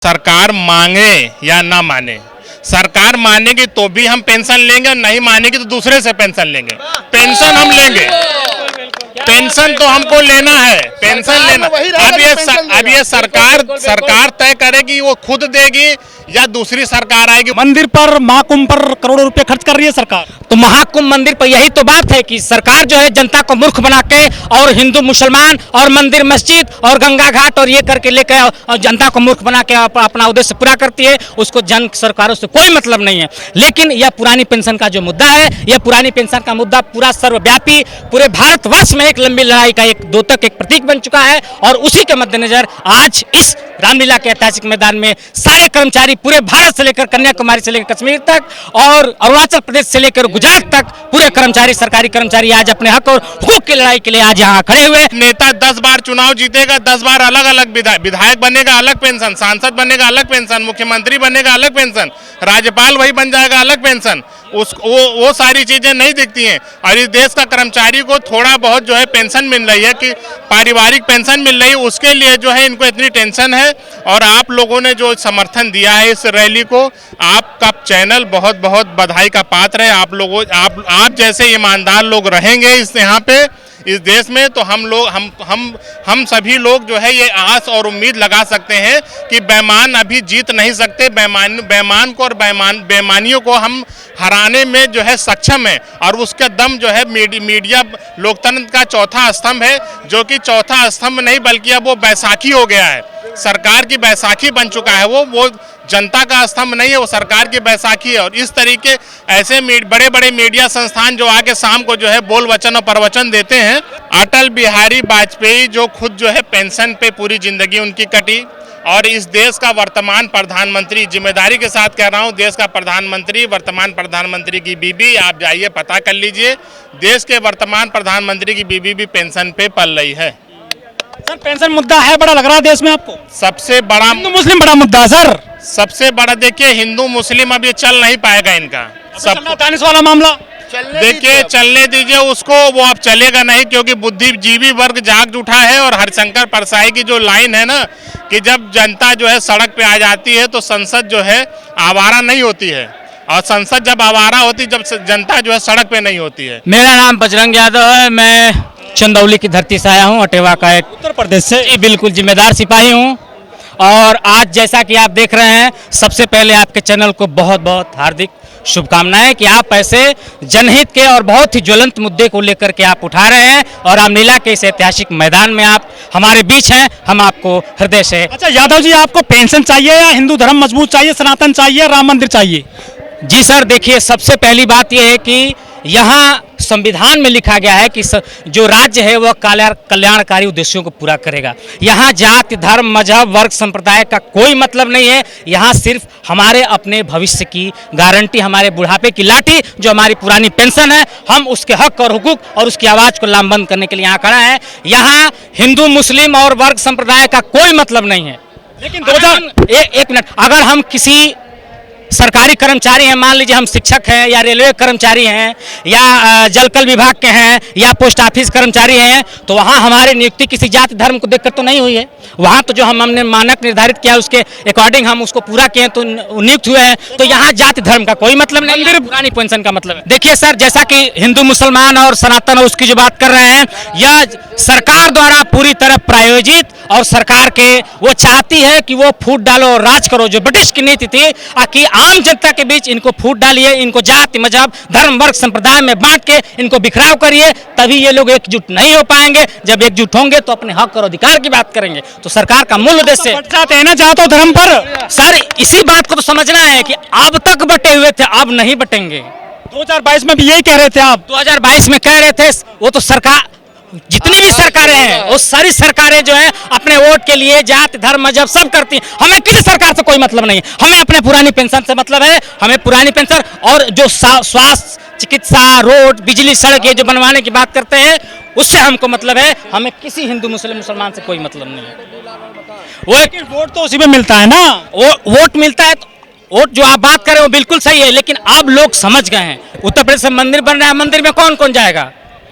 सरकार मांगे या ना माने, सरकार मानेगी तो भी हम पेंशन लेंगे और नहीं मानेगी तो दूसरे से पेंशन लेंगे। पेंशन हम लेंगे, पेंशन तो हमको लेना है, पेंशन लेना। अब ये सरकार तय करेगी, वो खुद देगी या दूसरी सरकार आएगी। मंदिर पर महाकुंभ पर करोड़ों रुपए खर्च कर रही है सरकार। तो महाकुंभ मंदिर पर यही तो बात है कि सरकार जो है जनता को मूर्ख बना के और हिंदू मुसलमान और मंदिर मस्जिद और गंगा घाट और ये करके लेकर जनता को मूर्ख बना के अपना उद्देश्य पूरा करती है। उसको जन सरकारों से कोई मतलब नहीं है। लेकिन यह पुरानी पेंशन का जो मुद्दा है, यह पुरानी पेंशन का मुद्दा पूरा सर्वव्यापी पूरे भारतवर्ष में एक लंबी लड़ाई का एक द्योतक एक प्रतीक बन चुका है। और उसी के मद्देनजर आज इस रामलीला के ऐतिहासिक मैदान में सारे कर्मचारी पूरे भारत से लेकर कन्याकुमारी से लेकर कश्मीर तक और अरुणाचल प्रदेश से लेकर गुजरात तक पूरे कर्मचारी, सरकारी कर्मचारी आज अपने हक और हुकूक की लड़ाई के लिए आज यहाँ खड़े हुए। नेता 10 बार चुनाव जीतेगा, 10 बार अलग अलग विधायक बनेगा अलग पेंशन, सांसद बनेगा अलग पेंशन, मुख्यमंत्री बनेगा अलग पेंशन, राज्यपाल वही बन जाएगा अलग पेंशन। वो सारी चीजें नहीं दिखती हैं। और इस देश का कर्मचारी को थोड़ा बहुत जो है पेंशन मिल रही है कि पारिवारिक पेंशन मिल रही है, उसके लिए जो है इनको इतनी टेंशन है। और आप लोगों ने जो समर्थन दिया है इस रैली को, आपका चैनल बहुत बहुत बधाई का पात्र है। आप जैसे ईमानदार लोग रहेंगे इस यहाँ पे इस देश में, तो हम सभी लोग जो है ये आस और उम्मीद लगा सकते हैं कि बेईमान अभी जीत नहीं सकते। बेईमान को और बेईमानियों को हम हराने में जो है सक्षम है। और उसका दम जो है मीडिया लोकतंत्र का चौथा स्तंभ है, जो कि चौथा स्तंभ नहीं बल्कि अब वो बैसाखी हो गया है। सरकार की बैसाखी बन चुका है वो जनता का स्तंभ नहीं है, वो सरकार की बैसाखी है। और इस तरीके ऐसे बड़े बड़े मीडिया संस्थान जो आके शाम को जो है बोल वचन और प्रवचन देते हैं। अटल बिहारी वाजपेयी जो खुद जो है पेंशन पे पूरी जिंदगी उनकी कटी, और इस देश का वर्तमान प्रधानमंत्री, जिम्मेदारी के साथ कह रहा हूँ, देश का प्रधानमंत्री, वर्तमान प्रधानमंत्री की बीबी, आप जाइए पता कर लीजिए, देश के वर्तमान प्रधानमंत्री की बीबी भी पेंशन पे पल रही है। सर पेंशन मुद्दा है बड़ा लग रहा है देश में आपको? सबसे बड़ा हिंदू मुस्लिम बड़ा मुद्दा है सर। सबसे बड़ा देखिए, हिंदू मुस्लिम अब ये चल नहीं पाएगा इनका सब वाला मामला। देखिए चलने दीजिए उसको, वो अब चलेगा नहीं, क्योंकि बुद्धिजीवी वर्ग जाग उठा है। और हरिशंकर परसाई की जो लाइन है ना कि जब जनता जो है सड़क पे आ जाती है तो संसद जो है आवारा नहीं होती है, और संसद जब आवारा होती जब जनता जो है सड़क पे नहीं होती है। मेरा नाम बजरंग यादव है, मैं चंदौली की धरती से आया हूँ, अटेवा का एक उत्तर प्रदेश से। जी बिल्कुल जिम्मेदार सिपाही हूँ। और आज जैसा कि आप देख रहे हैं, सबसे पहले आपके चैनल को बहुत बहुत हार्दिक शुभकामनाएं कि आप ऐसे जनहित के और बहुत ही ज्वलंत मुद्दे को लेकर के आप उठा रहे हैं और रामलीला के इस ऐतिहासिक मैदान में आप हमारे बीच हैं। हम आपको हृदय से। अच्छा यादव जी, आपको पेंशन चाहिए या हिंदू धर्म मजबूत चाहिए, सनातन चाहिए, राम मंदिर चाहिए? जी सर, देखिए सबसे पहली बात यह है कि यहाँ संविधान में लिखा गया है कि जो राज्य है वह कल्याणकारी उद्देश्यों को पूरा करेगा। यहाँ जाति धर्म मजहब वर्ग संप्रदाय का कोई मतलब नहीं है। यहाँ सिर्फ हमारे अपने भविष्य की गारंटी, हमारे बुढ़ापे की लाठी जो हमारी पुरानी पेंशन है, हम उसके हक और हुकूक और उसकी आवाज़ को लामबंद करने के लिए यहाँ खड़ा है। यहाँ हिंदू मुस्लिम और वर्ग संप्रदाय का कोई मतलब नहीं है। लेकिन एक मिनट, अगर हम किसी सरकारी कर्मचारी हैं, मान लीजिए हम शिक्षक हैं या रेलवे कर्मचारी हैं या जलकल विभाग के हैं या पोस्ट ऑफिस कर्मचारी हैं, तो वहाँ हमारी नियुक्ति किसी जाति धर्म को देखकर तो नहीं हुई है। वहाँ तो जो हमने मानक निर्धारित किया उसके अकॉर्डिंग हम उसको पूरा किए तो नियुक्त हुए हैं। तो यहाँ जाति धर्म का कोई मतलब नहीं है, पुरानी पेंशन का मतलब है। देखिए सर, जैसा कि हिंदू मुसलमान और सनातन और उसकी जो बात कर रहे हैं, यह सरकार द्वारा पूरी तरह प्रायोजित, और सरकार के वो चाहती है कि वो फूट डालो और राज करो। जो ब्रिटिश की नीति थी कि आम जनता के बीच इनको फूट डालिए, इनको जाति मजहब धर्म वर्ग संप्रदाय में बांट के इनको बिखराव करिए, तभी ये लोग एकजुट नहीं हो पाएंगे। जब एकजुट होंगे तो अपने हक और अधिकार की बात करेंगे। तो सरकार का मूल उद्देश्य है जातो धर्म पर। सर इसी बात को तो समझना है कि अब तक बटे हुए थे, अब नहीं बटेंगे। 2022 में भी यही कह रहे थे आप। 2022 में कह रहे थे, वो तो सरकार, जितनी भी सरकारें हैं वो सारी सरकारें जो है अपने वोट के लिए जाति धर्म मजहब सब करती हैं। हमें किसी सरकार से कोई मतलब नहीं है, हमें अपने पुरानी पेंशन से मतलब है। हमें पुरानी पेंशन और जो स्वास्थ्य चिकित्सा रोड बिजली सड़क ये जो बनवाने की बात करते हैं उससे हमको मतलब है। हमें किसी हिंदू मुस्लिम मुसलमान से कोई मतलब नहीं है। वो वोट तो उसी में मिलता है ना, वोट मिलता है। वोट जो आप बात करें वो बिल्कुल सही है, लेकिन अब लोग समझ गए हैं। उत्तर प्रदेश में मंदिर बन रहा है, मंदिर में कौन कौन जाएगा?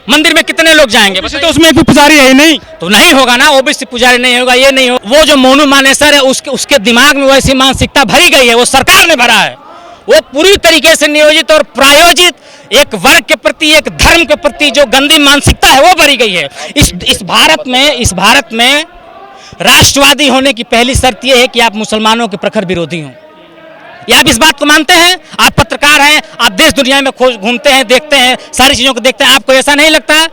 मंदिर में कितने लोग जाएंगे? वैसे तो उसमें एक भी पुजारी है ही नहीं। तो नहीं होगा ना, ओबीसी पुजारी नहीं होगा, ये नहीं होगा। वो जो मोनू मानेसर है उसके दिमाग में वैसी मानसिकता भरी गई है, वो सरकार ने भरा है। वो पूरी तरीके से नियोजित और प्रायोजित एक वर्ग के प्रति, एक धर्म के प्रति जो गंदी मानसिकता है वो भरी गई है। इस भारत में राष्ट्रवादी होने की पहली शर्त यह है कि आप मुसलमानों के प्रखर विरोधी हों। या आप इस बात को मानते हैं? आप पत्रकार हैं, आप देश दुनिया में खोज घूमते हैं, देखते हैं, सारी चीजों को देखते हैं, आपको ऐसा नहीं लगता?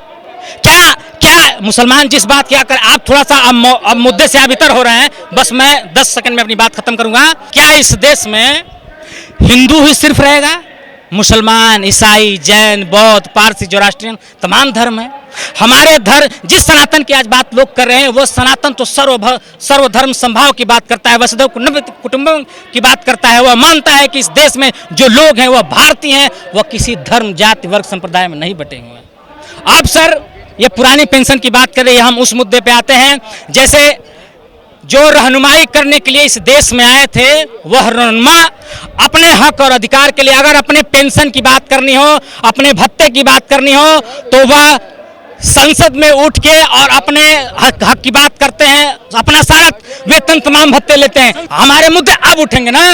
क्या मुसलमान जिस बात क्या कर, आप थोड़ा सा अब मुद्दे से आप इतर हो रहे हैं, बस मैं 10 सेकंड में अपनी बात खत्म करूंगा। क्या इस देश में हिंदू ही सिर्फ रहेगा? मुसलमान, ईसाई, जैन, बौद्ध, पारसी, जोराष्ट्रियन तमाम धर्म है। हमारे धर्म, जिस सनातन की आज बात लोग कर रहे हैं, वो सनातन तो सर्वधर्म संभाव की बात करता है, वसुधैव कुटुंबकम की बात करता है। वह मानता है कि इस देश में जो लोग हैं वह भारतीय हैं, वह किसी धर्म, जाति, वर्ग, संप्रदाय में नहीं बटे हुए हैं। अब सर ये पुरानी पेंशन की बात कर रहे हैं, हम उस मुद्दे पे आते हैं। जैसे जो रहनुमाई करने के लिए इस देश में आए थे, वह रहनुमा अपने हक और अधिकार के लिए, अगर अपने पेंशन की बात करनी हो, अपने भत्ते की बात करनी हो, तो वह संसद में उठ के और अपने हक की बात करते हैं, अपना सारा वेतन तमाम भत्ते लेते हैं। हमारे मुद्दे अब उठेंगे ना,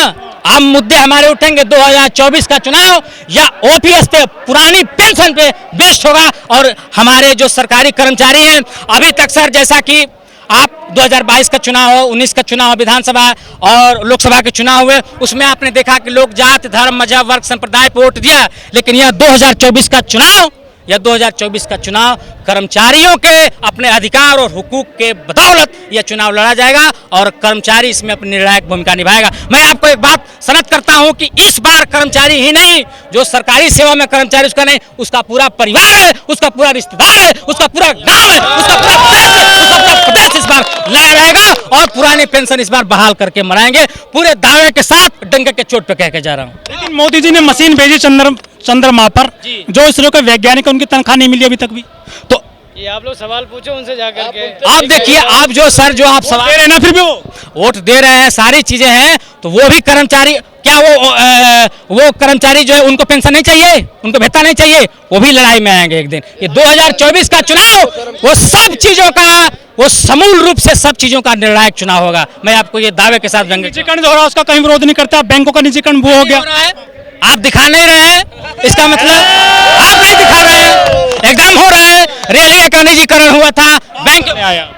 अब मुद्दे हमारे उठेंगे 2024 का चुनाव या ओपीएस पे, पुरानी पेंशन पे बेस्ड होगा। और हमारे जो सरकारी कर्मचारी हैं, अभी तक सर जैसा कि आप 2022 का चुनाव हो, 19 का चुनाव, विधानसभा और लोकसभा के चुनाव हुए, उसमें आपने देखा कि लोग जाति, धर्म, मजहब, वर्ग, संप्रदाय पर वोट दिया। लेकिन यह 2024 का चुनाव कर्मचारियों के अपने अधिकार और हुकूक के बदौलत यह चुनाव लड़ा जाएगा और कर्मचारी इसमें अपनी निर्णायक भूमिका निभाएगा। मैं आपको एक बात सनद करता हूं कि इस बार कर्मचारी ही नहीं, जो सरकारी सेवा में कर्मचारी उसका नहीं, उसका पूरा परिवार है, उसका पूरा रिश्तेदार है, उसका पूरा गांव है, उसका पूरा देश है, उसका पूरा प्रदेश इस बार लड़ा रहेगा और पुरानी पेंशन इस बार बहाल करके मनाएंगे, पूरे दावे के साथ, डंके के चोट पे कह के जा रहा हूँ। लेकिन मोदी जी ने मशीन भेजी चंद्रमा पर, जो इसरो के वैज्ञानिक, उनकी तनख्वाह नहीं मिली अभी तक भी। तो ये आप लोग सवाल पूछो उनसे जाकर के। आप देखिए, आप जो सर जो आप सवाल दे रहे हैं ना, फिर भी वो वोट दे रहे हैं, सारी चीजें हैं, तो वो भी कर्मचारी, क्या वो कर्मचारी जो है उनको पेंशन नहीं चाहिए, उनको भत्ता नहीं चाहिए, वो भी लड़ाई में आएंगे एक दिन। ये 2024 का चुनाव वो सब चीजों का, वो समूल रूप से सब चीजों का निर्णायक चुनाव होगा। मैं आपको ये दावे के साथ निजीकरण हो रहा है, उसका कहीं विरोध नहीं करता। बैंकों का निजीकरण वो हो गया, आप दिखा नहीं रहे हैं, इसका मतलब आप नहीं दिखा रहे हैं, एकदम हो रहा है। रेलवे का निजीकरण हुआ था, बैंक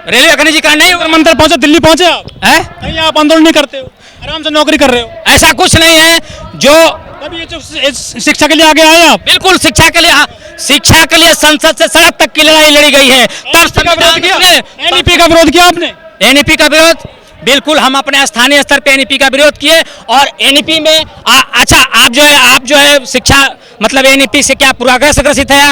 रेलवे का निजीकरण नहीं हुआ। मंदिर पहुंचे, दिल्ली पहुंचे आप है? कहीं आप आंदोलन नहीं करते हो, आराम से नौकरी कर रहे हो। ऐसा कुछ नहीं है। जो तब ये जो शिक्षा के लिए आगे आए आप, बिल्कुल शिक्षा के लिए संसद से सड़क तक की लड़ाई लड़ी गई है। तब एनईपी का विरोध किया आपने? एनईपी का विरोध बिल्कुल, हम अपने स्थानीय स्तर पे एनईपी का विरोध किए। और एनईपी में अच्छा, आप जो है शिक्षा, मतलब एनईपी से क्या पूर्वाग्रह से ग्रसित है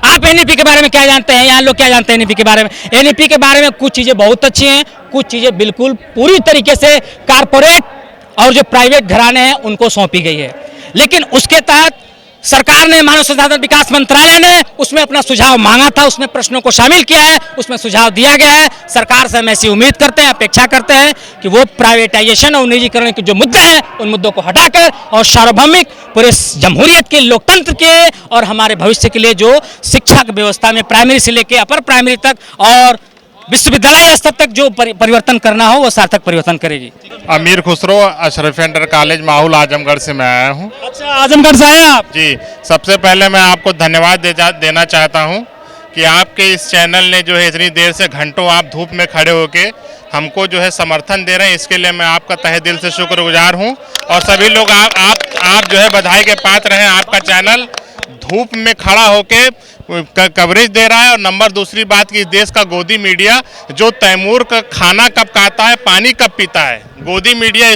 आप एनईपी के बारे में क्या जानते हैं? यहाँ लोग क्या जानते हैं एनईपी के बारे में? एनईपी के बारे में कुछ चीजें बहुत अच्छी हैं, कुछ चीजें बिल्कुल पूरी तरीके से कारपोरेट और जो प्राइवेट घराने हैं उनको सौंपी गई है। लेकिन उसके तहत सरकार ने, मानव संसाधन विकास मंत्रालय ने उसमें अपना सुझाव मांगा था, उसमें प्रश्नों को शामिल किया है, उसमें सुझाव दिया गया है। सरकार से हम ऐसी उम्मीद करते हैं, अपेक्षा करते हैं कि वो प्राइवेटाइजेशन और निजीकरण के जो मुद्दे हैं उन मुद्दों को हटाकर और सार्वभौमिक पूरे जमहूरियत के, लोकतंत्र के और हमारे भविष्य के लिए जो शिक्षा की व्यवस्था में प्राइमरी से लेकर अपर प्राइमरी तक और विश्वविद्यालय स्तर तक जो परिवर्तन करना हो वो सार्थक परिवर्तन करेगी। अमीर खुसरो, अशरफ इंटर कॉलेज माहौल, आजमगढ़ से मैं आया हूँ। अच्छा, आजमगढ़ से आए आप? जी, सबसे पहले मैं आपको धन्यवाद देना चाहता हूँ कि आपके इस चैनल ने जो है इतनी देर से घंटों आप धूप में खड़े होके हमको जो है समर्थन दे रहे हैं, इसके लिए मैं आपका तहे दिल से शुक्रगुजार हूँ। और सभी लोग आप जो है बधाई के पात्र हैं। आपका चैनल धूप में खड़ा होके कवरेज दे रहा है। और नंबर दूसरी बात कि देश का गोदी मीडिया जो तैमूर का खाना कब खाता है, पानी कब पीता है, गोदी मीडिया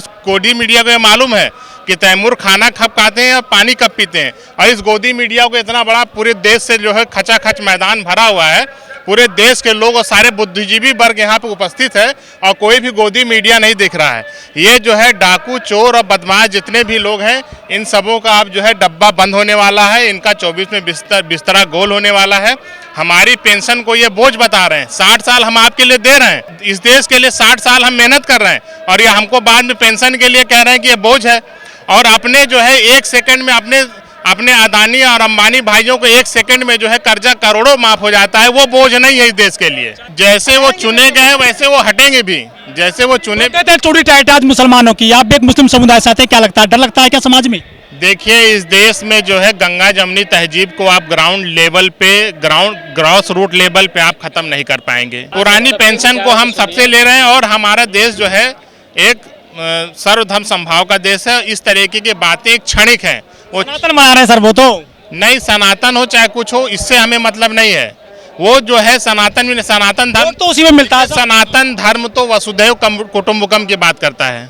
को ये मालूम है कि तैमूर खाना कब खाते हैं और पानी कब पीते हैं। और इस गोदी मीडिया को इतना बड़ा पूरे देश से जो है खचाखच मैदान भरा हुआ है, पूरे देश के लोग और सारे बुद्धिजीवी वर्ग यहाँ पे उपस्थित है और कोई भी गोदी मीडिया नहीं दिख रहा है। ये जो है डाकू, चोर और बदमाश जितने भी लोग हैं, इन सबों का अब जो है डब्बा बंद होने वाला है, इनका 24 में बिस्तरा गोल होने वाला है। हमारी पेंशन को ये बोझ बता रहे हैं। 60 साल हम आपके लिए दे रहे हैं, इस देश के लिए 60 साल हम मेहनत कर रहे हैं और ये हमको बाद में पेंशन के लिए कह रहे हैं कि ये बोझ है। और अपने जो है 1 सेकंड में अपने अपने अदानी और अंबानी भाइयों को 1 सेकंड में जो है कर्जा करोड़ों माफ हो जाता है, वो बोझ नहीं है इस देश के लिए। जैसे वो चुने गए वैसे वो हटेंगे भी, जैसे वो चुने। कहते हैं चोरी टाइट आज मुसलमानों की, आप भी एक मुस्लिम समुदाय से आते हैं, क्या लगता है, डर लगता है क्या समाज में? देखिए इस देश में जो है गंगा जमनी तहजीब को आप ग्राउंड लेवल पे, ग्रॉस रूट लेवल पे आप खत्म नहीं कर पाएंगे। पुरानी पेंशन को हम सबसे ले रहे हैं और हमारा देश जो है एक सर्वधर्म संभाव का देश है। इस तरीके की बातें एक क्षणिक है, वो सनातन मना रहे हैं सर, वो तो नहीं, सनातन हो चाहे कुछ हो, इससे हमें मतलब नहीं है। वो जो है सनातन धर्म तो उसी में मिलता है। सनातन धर्म तो वसुधैव कुटुंबकम की बात करता है।